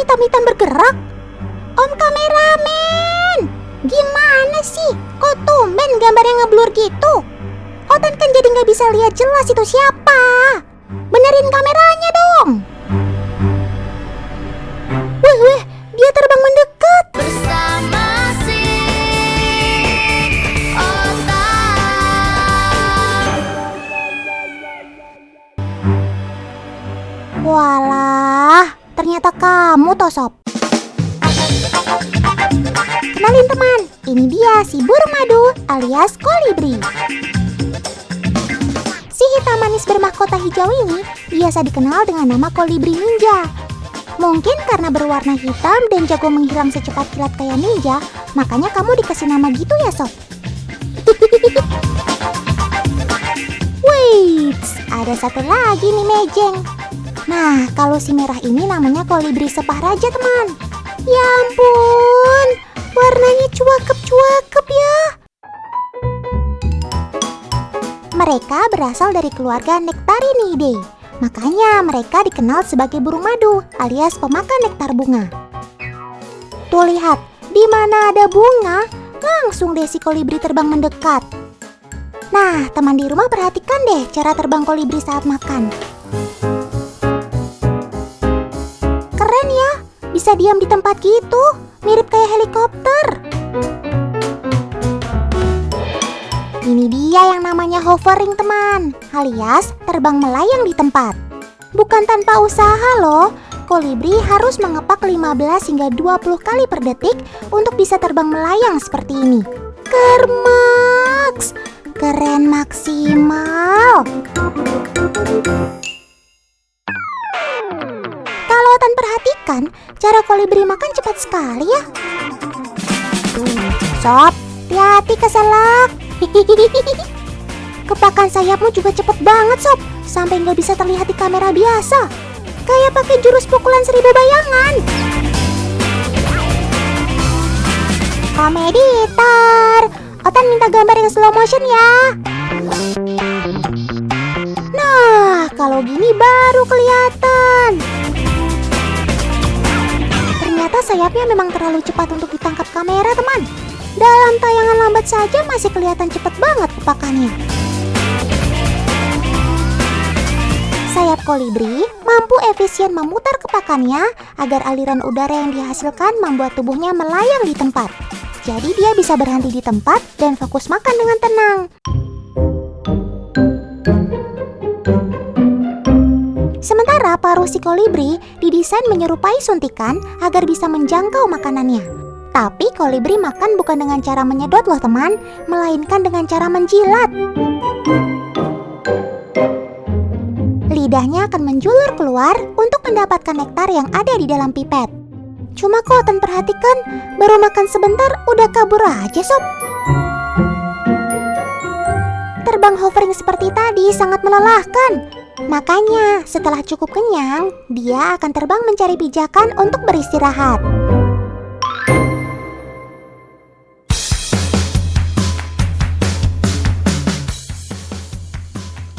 hitam-hitam bergerak? Om kameramen, gimana sih? Kok tumben gambarnya ngeblur gitu? Otan kan jadi nggak bisa lihat jelas itu siapa. Benerin kameranya dong. Wih, dia terbang mendekat. Bersama si Otan. Walah, ternyata kamu toh Sob. Kenalin teman, ini dia si burung madu alias kolibri. Si hitam manis bermahkota hijau ini biasa dikenal dengan nama kolibri ninja. Mungkin karena berwarna hitam dan jago menghilang secepat kilat kayak ninja, makanya kamu dikasih nama gitu ya Sob. Wait, ada satu lagi nih mejeng. Nah, kalau si merah ini namanya kolibri sepah raja teman. Ya ampun, warnanya cuakep-cuakep ya. Mereka berasal dari keluarga Nectarinidae. Makanya mereka dikenal sebagai burung madu alias pemakan nektar bunga. Tuh lihat, di mana ada bunga, langsung deh si kolibri terbang mendekat. Nah, teman di rumah perhatikan deh cara terbang kolibri saat makan. Keren ya, bisa diam di tempat gitu, mirip kayak helikopter. Ini dia yang namanya hovering teman, alias terbang melayang di tempat. Bukan tanpa usaha loh, kolibri harus mengepak 15 hingga 20 kali per detik untuk bisa terbang melayang seperti ini. Kermaks, keren maksimal. Kalau Otan perhatikan, cara kolibri makan cepat sekali ya. Sob, hati-hati keselak. Kepakan sayapmu juga cepet banget Sob, sampai nggak bisa terlihat di kamera biasa. Kayak pakai jurus pukulan 1000 bayangan. Komeditor, Otan minta gambar yang slow motion ya. Nah, kalau gini baru kelihatan. Ternyata sayapnya memang terlalu cepat untuk ditangkap kamera teman. Dalam tayangan lambat saja masih kelihatan cepat banget kepakannya. Sayap kolibri mampu efisien memutar kepakannya agar aliran udara yang dihasilkan membuat tubuhnya melayang di tempat. Jadi dia bisa berhenti di tempat dan fokus makan dengan tenang. Sementara paruh si kolibri didesain menyerupai suntikan agar bisa menjangkau makanannya. Tapi kolibri makan bukan dengan cara menyedot loh teman, melainkan dengan cara menjilat. Lidahnya akan menjulur keluar untuk mendapatkan nektar yang ada di dalam pipet. Cuma kok Otan perhatikan, baru makan sebentar udah kabur aja Sob. Terbang hovering seperti tadi sangat melelahkan. Makanya setelah cukup kenyang, dia akan terbang mencari pijakan untuk beristirahat.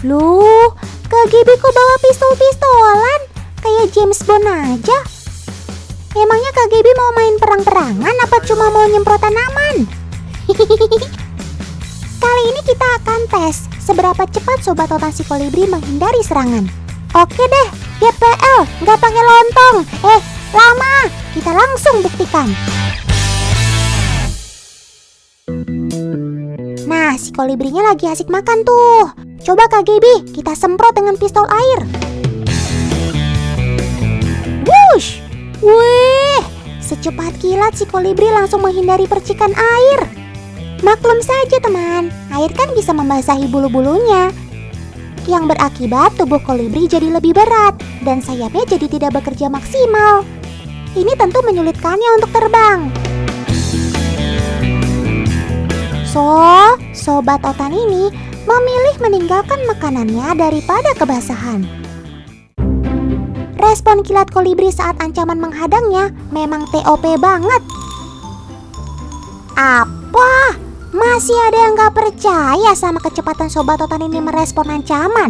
Loh, Kak Gibi kok bawa pistol-pistolan? Kayak James Bond aja. Emangnya Kak Gibi mau main perang-perangan apa cuma mau nyemprot tanaman? Kali ini kita akan tes seberapa cepat sobat Otan si kolibri menghindari serangan. Oke deh, GPL, nggak pakai lontong. Lama, kita langsung buktikan. Nah, si kolibrinya lagi asik makan tuh. Coba Kak Gibi, kita semprot dengan pistol air. Wush! Wih, secepat kilat si kolibri langsung menghindari percikan air. Maklum saja teman, air kan bisa membasahi bulu-bulunya, yang berakibat tubuh kolibri jadi lebih berat dan sayapnya jadi tidak bekerja maksimal. Ini tentu menyulitkannya untuk terbang. Sobat Otan ini memilih meninggalkan makanannya daripada kebasahan. Respon kilat kolibri saat ancaman menghadangnya memang TOP banget. Apa? Masih ada yang gak percaya sama kecepatan sobat Otan ini merespon ancaman?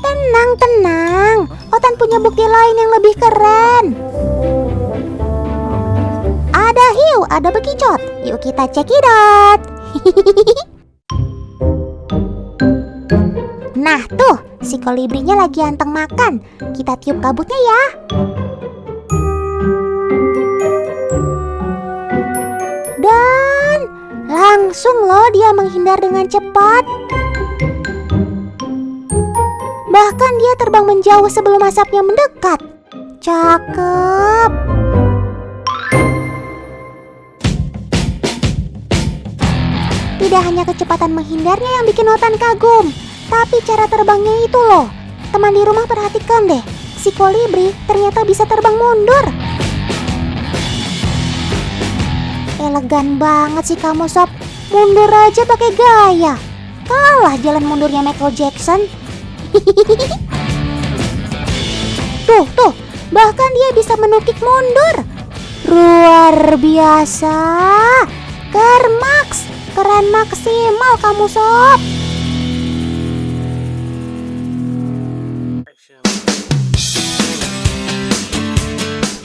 Tenang, Otan punya bukti lain yang lebih keren. Ada hiu, ada bekicot. Yuk kita cekidot. Nah tuh, si kolibrinya lagi anteng makan. Kita tiup kabutnya ya. Dan langsung loh dia menghindar dengan cepat. Bahkan dia terbang menjauh sebelum asapnya mendekat. Cakep. Tidak hanya kecepatan menghindarnya yang bikin Otan kagum, tapi cara terbangnya itu loh. Teman di rumah perhatikan deh, si kolibri ternyata bisa terbang mundur. Elegan banget sih kamu Sob, mundur aja pakai gaya. Kalah jalan mundurnya Michael Jackson. Tuh, bahkan dia bisa menukik mundur. Luar biasa. Kermaks, keren maksimal kamu Sob.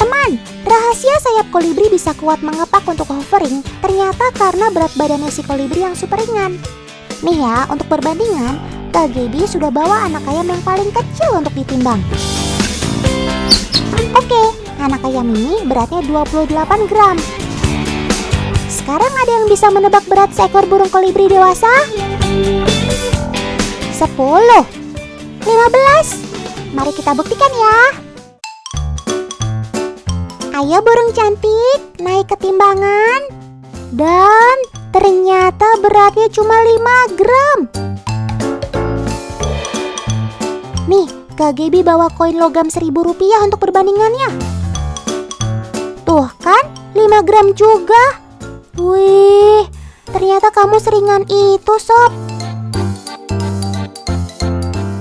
Teman, rahasia sayap kolibri bisa kuat mengepak untuk hovering ternyata karena berat badannya si kolibri yang super ringan. Nih ya, untuk perbandingan, Kak Gaby sudah bawa anak ayam yang paling kecil untuk ditimbang. Oke, anak ayam ini beratnya 28 gram. Sekarang ada yang bisa menebak berat seekor burung kolibri dewasa? 10, 15. Mari kita buktikan ya. Ayo burung cantik, naik ke timbangan. Dan ternyata beratnya cuma 5 gram. Nih, Kak Gaby bawa koin logam Rp1.000 untuk perbandingannya. Tuh kan, 5 gram juga. Wih, ternyata kamu seringan itu Sob.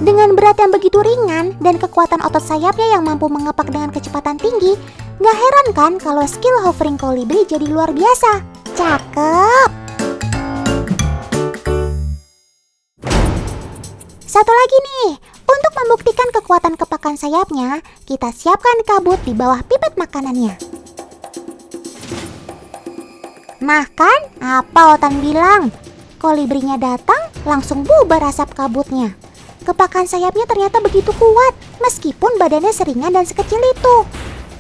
Dengan berat yang begitu ringan dan kekuatan otot sayapnya yang mampu mengepak dengan kecepatan tinggi, gak heran kan kalau skill hovering kolibri jadi luar biasa. Cakep. Satu lagi nih, untuk membuktikan kekuatan kepakan sayapnya, kita siapkan kabut di bawah pipet makanannya. Nah kan, apa Otan bilang? Kolibrinya datang, langsung bubar asap kabutnya. Kepakan sayapnya ternyata begitu kuat, meskipun badannya seringan dan sekecil itu.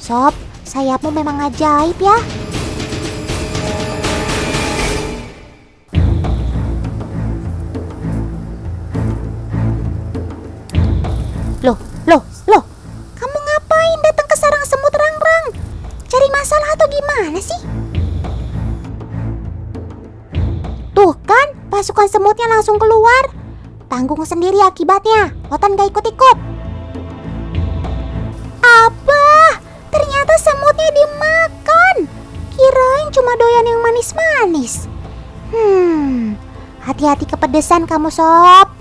Sob, sayapmu memang ajaib ya. Loh, kamu ngapain datang ke sarang semut rangrang? Cari masalah atau gimana sih? Tuh kan, pasukan semutnya langsung keluar. Tanggung sendiri akibatnya, Otan gak ikut-ikut. Apa? Ternyata semutnya dimakan. Kirain cuma doyan yang manis-manis. Hati-hati kepedesan kamu Sob.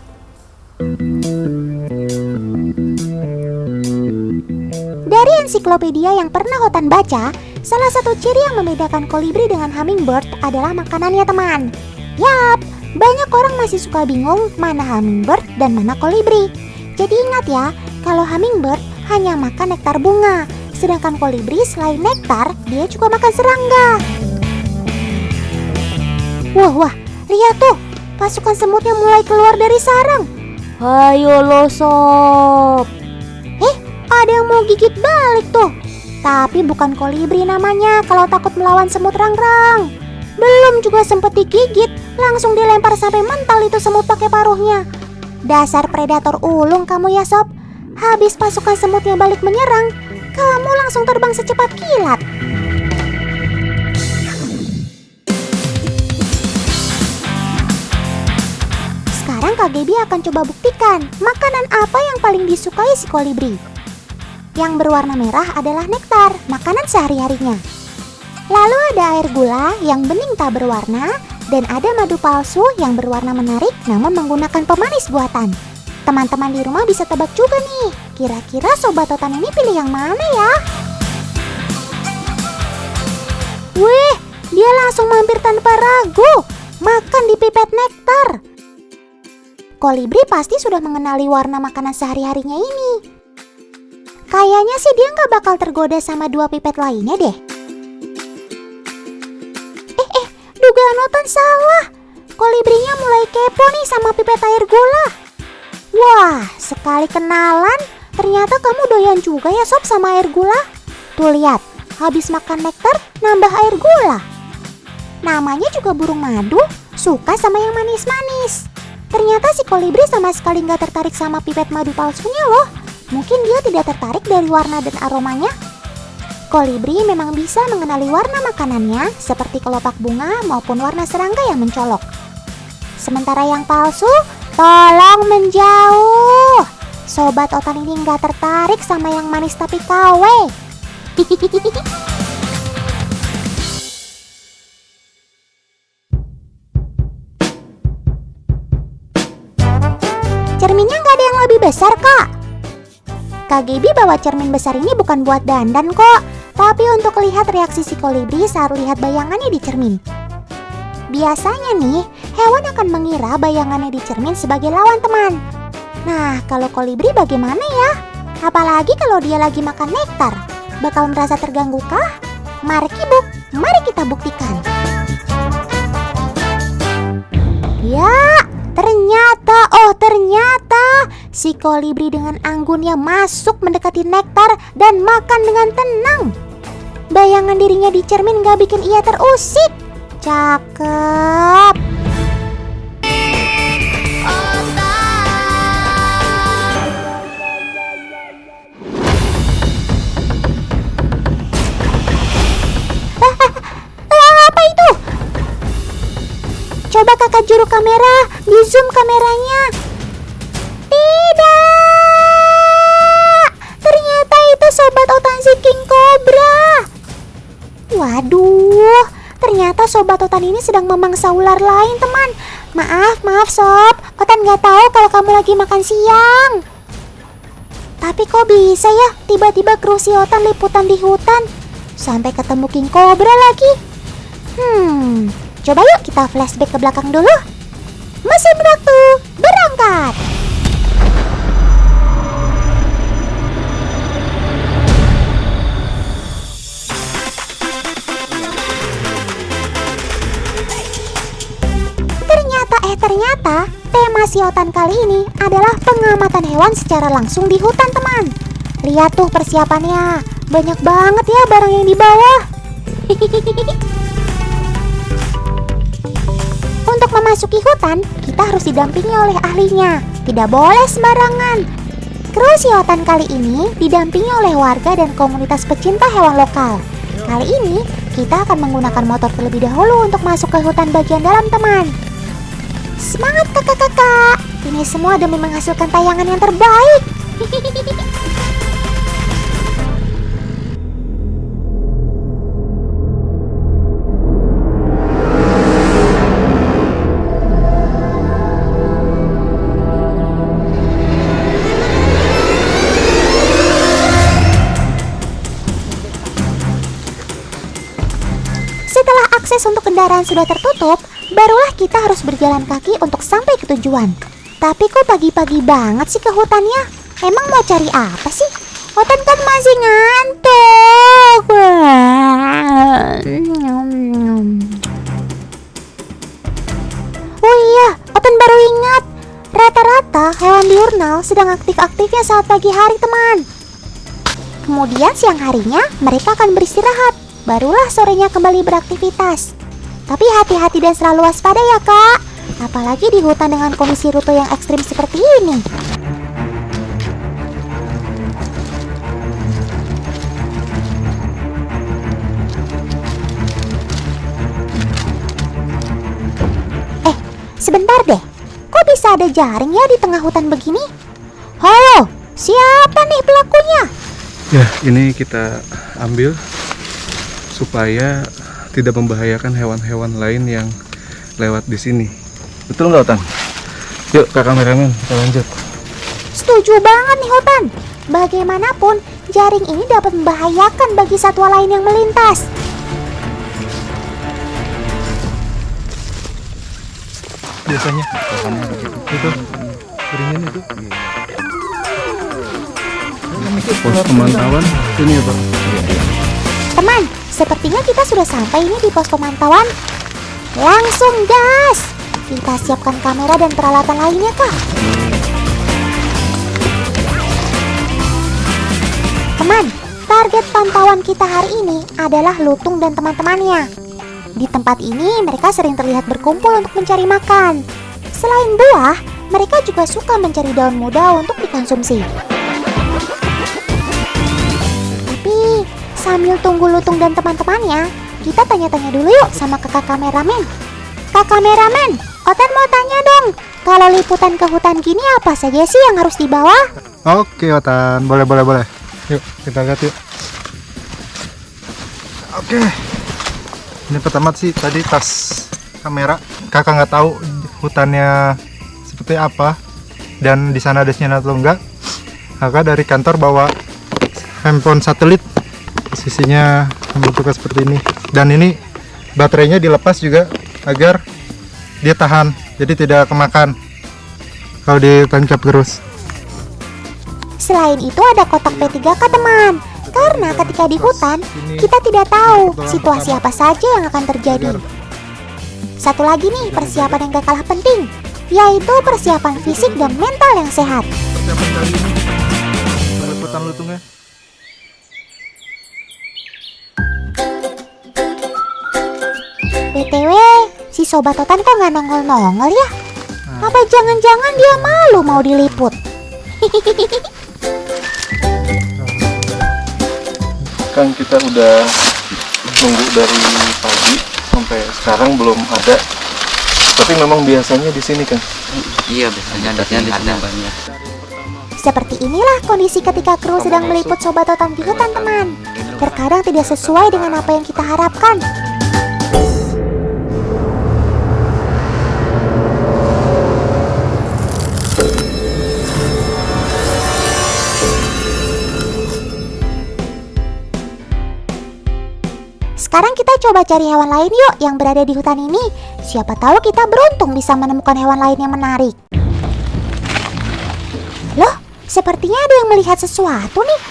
Dari ensiklopedia yang pernah Otan baca, salah satu ciri yang membedakan kolibri dengan hummingbird adalah makanannya teman. Yap, banyak orang masih suka bingung mana hummingbird dan mana kolibri. Jadi ingat ya, kalau hummingbird hanya makan nektar bunga, sedangkan kolibri selain nektar, dia juga makan serangga. Wah, lihat tuh, pasukan semutnya mulai keluar dari sarang. Hayo lo Sob. Ada yang mau gigit balik tuh. Tapi bukan kolibri namanya kalau takut melawan semut rangrang. Belum juga sempet digigit, langsung dilempar sampai mental itu semut pakai paruhnya. Dasar predator ulung kamu ya Sob. Habis pasukan semutnya balik menyerang, kamu langsung terbang secepat kilat. Sekarang Kak Gaby akan coba buktikan makanan apa yang paling disukai si kolibri. Yang berwarna merah adalah nektar, makanan sehari-harinya. Lalu ada air gula yang bening tak berwarna, dan ada madu palsu yang berwarna menarik namun menggunakan pemanis buatan. Teman-teman di rumah bisa tebak juga nih, kira-kira Sobat Otan ini pilih yang mana ya? Wih, dia langsung mampir tanpa ragu, makan di pipet nektar. Kolibri pasti sudah mengenali warna makanan sehari-harinya ini. Kayaknya sih dia nggak bakal tergoda sama 2 pipet lainnya deh. Otan salah. Kolibrinya mulai kepo nih sama pipet air gula. Wah, sekali kenalan, ternyata kamu doyan juga ya Sob sama air gula. Tuh lihat, habis makan nektar nambah air gula. Namanya juga burung madu, suka sama yang manis-manis. Ternyata si kolibri sama sekali nggak tertarik sama pipet madu palsunya loh. Mungkin dia tidak tertarik dari warna dan aromanya. Kolibri memang bisa mengenali warna makanannya seperti kelopak bunga maupun warna serangga yang mencolok. Sementara yang palsu, tolong menjauh. Sobat Otan ini nggak tertarik sama yang manis tapi KW. Cerminnya nggak ada yang lebih besar kak. Kak Gaby bawa cermin besar ini bukan buat dandan kok, tapi untuk lihat reaksi si kolibri saat lihat bayangannya di cermin. Biasanya nih, hewan akan mengira bayangannya di cermin sebagai lawan teman. Nah, kalau kolibri bagaimana ya? Apalagi kalau dia lagi makan nektar. Bakal merasa terganggu kah? Mari kita buktikan. Ya, ternyata si kolibri dengan anggunnya masuk mendekati nektar dan makan dengan tenang. Bayangan dirinya di cermin gak bikin ia terusik. Cakep. Apa itu? Coba kakak juru kamera, di zoom kameranya. Tidak, ternyata itu sobat Otan si King Cobra. Waduh, ternyata sobat Otan ini sedang memangsa ular lain teman. Maaf sob, Otan gak tahu kalau kamu lagi makan siang. Tapi kok bisa ya tiba-tiba kru si Otan liputan di hutan sampai ketemu King Cobra lagi. Coba yuk kita flashback ke belakang dulu. Mesin waktu berangkat. Ternyata tema si Otan kali ini adalah pengamatan hewan secara langsung di hutan teman. Lihat tuh persiapannya, banyak banget ya barang yang dibawa. Untuk memasuki hutan, kita harus didampingi oleh ahlinya. Tidak boleh sembarangan. Kru si Otan kali ini didampingi oleh warga dan komunitas pecinta hewan lokal. Kali ini, kita akan menggunakan motor terlebih dahulu untuk masuk ke hutan bagian dalam teman. Semangat kakak-kakak, ini semua demi menghasilkan tayangan yang terbaik. Setelah akses untuk kendaraan sudah tertutup, barulah kita harus berjalan kaki untuk sampai ke tujuan. Tapi kok pagi-pagi banget sih ke hutannya? Emang mau cari apa sih? Otan kan masih ngantuk. Oh iya, Otan baru ingat. Rata-rata hewan diurnal sedang aktif-aktifnya saat pagi hari teman. Kemudian siang harinya mereka akan beristirahat. Barulah sorenya kembali beraktivitas. Tapi hati-hati dan selalu waspada ya kak. Apalagi di hutan dengan kondisi rute yang ekstrim seperti ini. Sebentar deh. Kok bisa ada jaring ya di tengah hutan begini? Halo, siapa nih pelakunya? Ya, ini kita ambil supaya tidak membahayakan hewan-hewan lain yang lewat di sini. Betul nggak, Otan? Yuk, kak kameramen, kita lanjut. Setuju banget nih, Otan. Bagaimanapun, jaring ini dapat membahayakan bagi satwa lain yang melintas. Biasanya itu jaringan itu. Pos pemantauan sini ya, Pak. Teman, sepertinya kita sudah sampai ini di pos pemantauan. Langsung gas! Kita siapkan kamera dan peralatan lainnya, Kak. Teman, target pantauan kita hari ini adalah lutung dan teman-temannya. Di tempat ini mereka sering terlihat berkumpul untuk mencari makan. Selain buah, mereka juga suka mencari daun muda untuk dikonsumsi. Tapi, sambil tunggu lutung dan teman-temannya, kita tanya-tanya dulu yuk sama kakak kameramen. Kak kameramen, Otan mau tanya dong, kalau liputan ke hutan gini apa saja sih yang harus dibawa? Oke, Otan, boleh. Yuk, kita lihat yuk. Oke. Ini pertama sih tadi tas kamera. Kakak nggak tahu hutannya seperti apa dan di sana ada sinyal atau enggak. Kakak dari kantor bawa handphone satelit. Posisinya bentuknya seperti ini. Dan ini baterainya dilepas juga agar dia tahan, jadi tidak kemakan kalau ditancap terus. Selain itu ada kotak P3K teman. Karena ketika di hutan, kita tidak tahu situasi apa saja yang akan terjadi. Satu lagi nih persiapan yang gak kalah penting, yaitu persiapan fisik dan mental yang sehat. Persiapan kali ini peliputan lutungnya. BTW, si Sobat Otan kok gak nongol-nongol ya? Apa jangan-jangan dia malu mau diliput? Kan kita udah nunggu dari pagi sampai sekarang belum ada. Tapi memang biasanya di sini kan. Iya, biasanya di sini ada banyak. Seperti inilah kondisi ketika kru sedang meliput Sobat Otan di hutan teman. Terkadang tidak sesuai dengan apa yang kita harapkan. Sekarang kita coba cari hewan lain yuk yang berada di hutan ini. Siapa tahu kita beruntung bisa menemukan hewan lain yang menarik. Loh, sepertinya ada yang melihat sesuatu nih.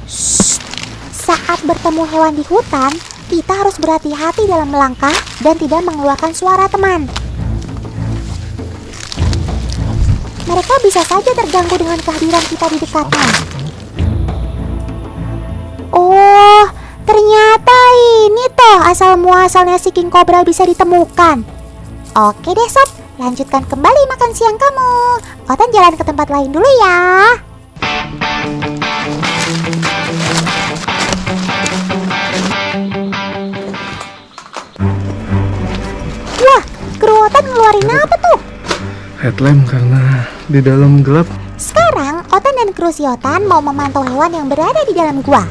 Shh. Saat bertemu hewan di hutan, kita harus berhati-hati dalam melangkah dan tidak mengeluarkan suara teman. Mereka bisa saja terganggu dengan kehadiran kita di dekatnya. Oh, ternyata ini toh asal muasalnya si king cobra bisa ditemukan. Oke deh sob, lanjutkan kembali makan siang kamu. Otan jalan ke tempat lain dulu ya. Wah, kru Otan ngeluarin apa tuh? Headlamp karena di dalam gelap. Sekarang Otan dan kru si Otan mau memantau hewan yang berada di dalam gua.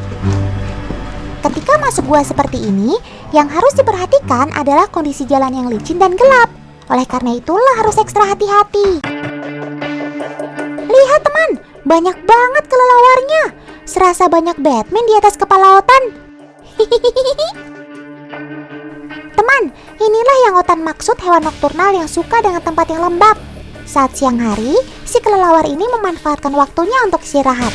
Ketika masuk gua seperti ini, yang harus diperhatikan adalah kondisi jalan yang licin dan gelap. Oleh karena itulah harus ekstra hati-hati. Lihat teman, banyak banget kelelawarnya. Serasa banyak Batman di atas kepala Otan. Teman, inilah yang Otan maksud hewan nokturnal yang suka dengan tempat yang lembab. Saat siang hari, si kelelawar ini memanfaatkan waktunya untuk istirahat.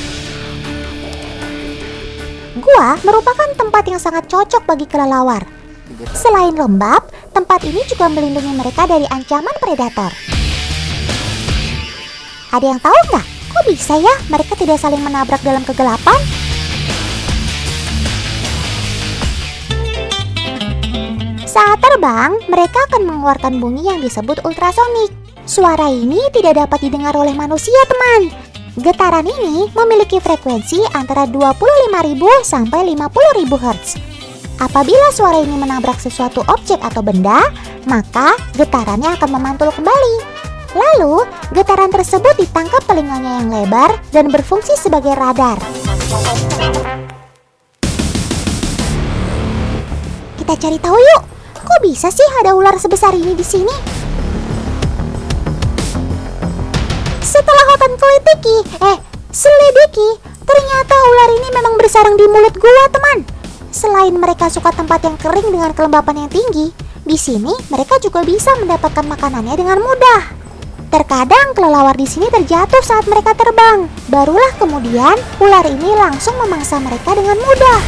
Gua merupakan tempat yang sangat cocok bagi kelelawar. Selain lembab, tempat ini juga melindungi mereka dari ancaman predator. Ada yang tahu nggak? Kok bisa ya mereka tidak saling menabrak dalam kegelapan? Saat terbang, mereka akan mengeluarkan bunyi yang disebut ultrasonik. Suara ini tidak dapat didengar oleh manusia, teman. Getaran ini memiliki frekuensi antara 25.000 sampai 50.000 Hz. Apabila suara ini menabrak sesuatu objek atau benda, maka getarannya akan memantul kembali. Lalu, getaran tersebut ditangkap telinganya yang lebar dan berfungsi sebagai radar. Kita cari tahu yuk, kok bisa sih ada ular sebesar ini di sini? Setelah Otan selidiki, ternyata ular ini memang bersarang di mulut gua, teman. Selain mereka suka tempat yang kering dengan kelembapan yang tinggi, di sini mereka juga bisa mendapatkan makanannya dengan mudah. Terkadang kelelawar di sini terjatuh saat mereka terbang. Barulah kemudian ular ini langsung memangsa mereka dengan mudah.